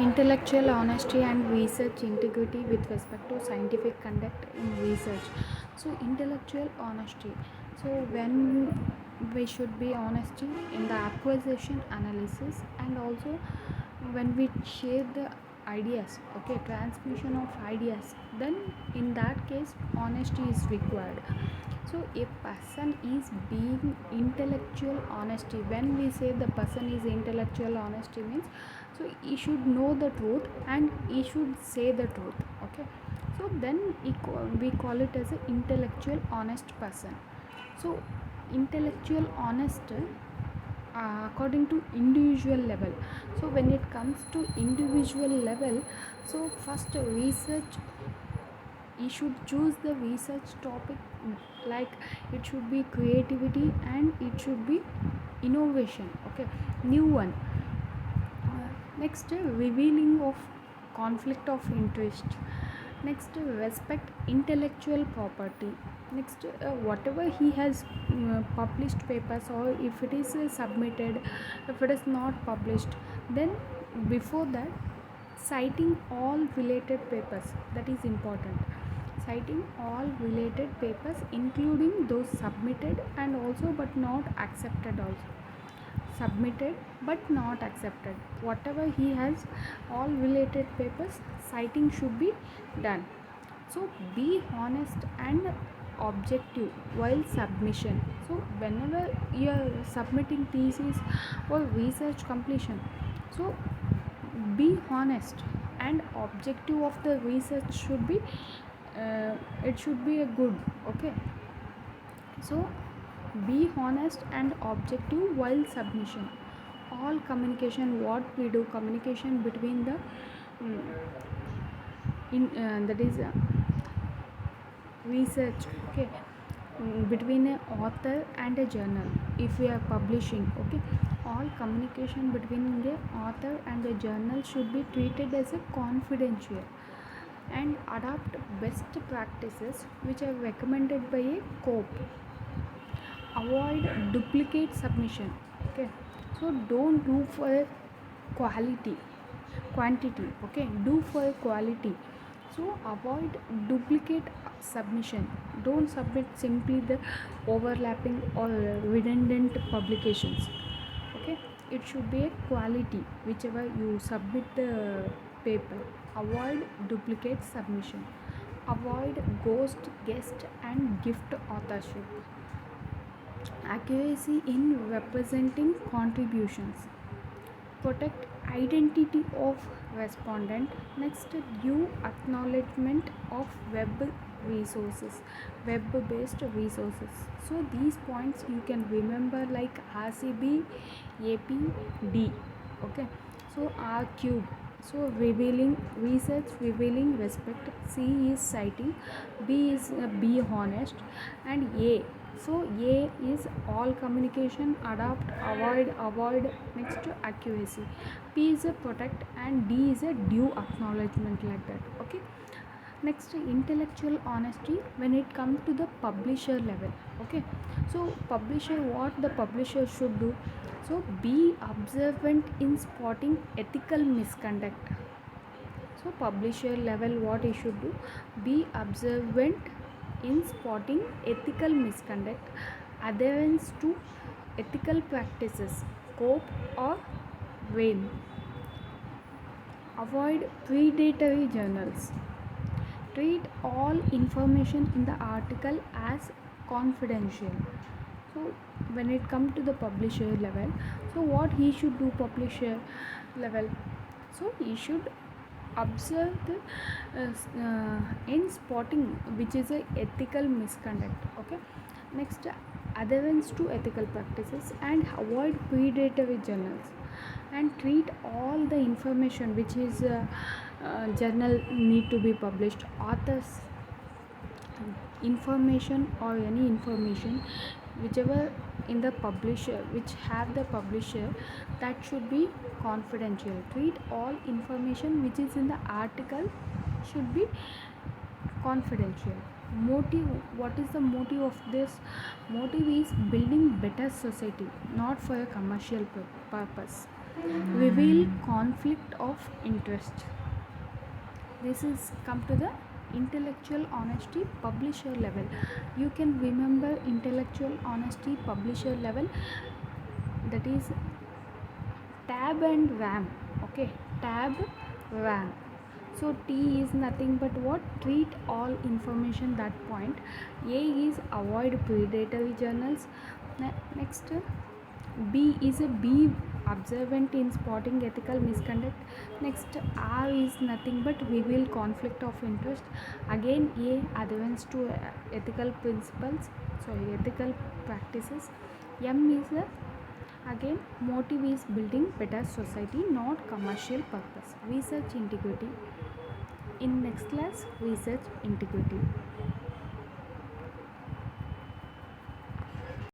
Intellectual honesty and research integrity with respect to scientific conduct in research. So intellectual honesty, so when we should be honesty in the acquisition analysis, and also when we share the ideas, okay, transmission of ideas, then in that case honesty is required. So a person is being intellectual honesty. When we say the person is intellectual honesty means, so he should know the truth and he should say the truth, okay. So then we call it as an intellectual honest person. So intellectual honest, according to individual level. So when it comes to individual level, so first research, you should choose the research topic, like it should be creativity and it should be innovation, okay, new one. Next, revealing of conflict of interest. Next, respect intellectual property. Next, whatever he has published papers, or if it is submitted, if it is not published, then before that, citing all related papers, that is important. Citing all related papers including those submitted and also but not accepted also. Submitted but not accepted, whatever he has, all related papers, citing should be done. So be honest and objective while submission. So whenever you are submitting thesis or research completion, so be honest and objective of the research should be, it should be a good, okay. So be honest and objective while submission. All communication, what we do, communication between the that is research, okay, between a author and a journal, if we are publishing, okay, all communication between the author and the journal should be treated as a confidential, and adopt best practices which are recommended by a COPE. Avoid duplicate submission, okay. So don't do for quality quantity, okay, do for quality. So avoid duplicate submission. Don't submit simply the overlapping or redundant publications, okay. It should be a quality whichever you submit the paper. Avoid duplicate submission. Avoid ghost, guest and gift authorship. Accuracy in representing contributions. Protect identity of respondent. Next, due acknowledgement of web based resources. So these points you can remember, like RCB, APD, okay. So R cube, so revealing research, revealing respect. C is citing, B is be honest, and A, so A is all communication, adopt, avoid. Next, accuracy. P is a protect and D is a due acknowledgement, like that, okay. Next, intellectual honesty when it comes to the publisher level, okay. So publisher, what the publisher should do, so be observant in spotting ethical misconduct. So publisher level, what he should do, be observant in spotting ethical misconduct, adherence to ethical practices, scope or vein. Avoid predatory journals. Treat all information in the article as confidential. So when it comes to the publisher level, so what he should do, publisher level, so he should observe the in spotting which is a ethical misconduct, okay. Next, adherence to ethical practices and avoid predatory journals, and treat all the information which is journal need to be published, authors information or any information whichever in the publisher, which have the publisher, that should be confidential. Treat all information which is in the article should be confidential. Motive, what is the motive of this? Motive is building better society, not for a commercial purpose. Reveal conflict of interest. This is come to the intellectual honesty publisher level. You can remember intellectual honesty publisher level, that is tab and ram. Okay, tab, ram. So T is nothing but what? Treat all information. That point. A is avoid predatory journals. Next, B is a be observant in spotting ethical misconduct. Next, R is nothing but reveal conflict of interest. Again, A adherence to ethical principles, sorry, ethical practices. M is a, again, motive is building better society, not commercial purpose. Research integrity. In next class, research integrity.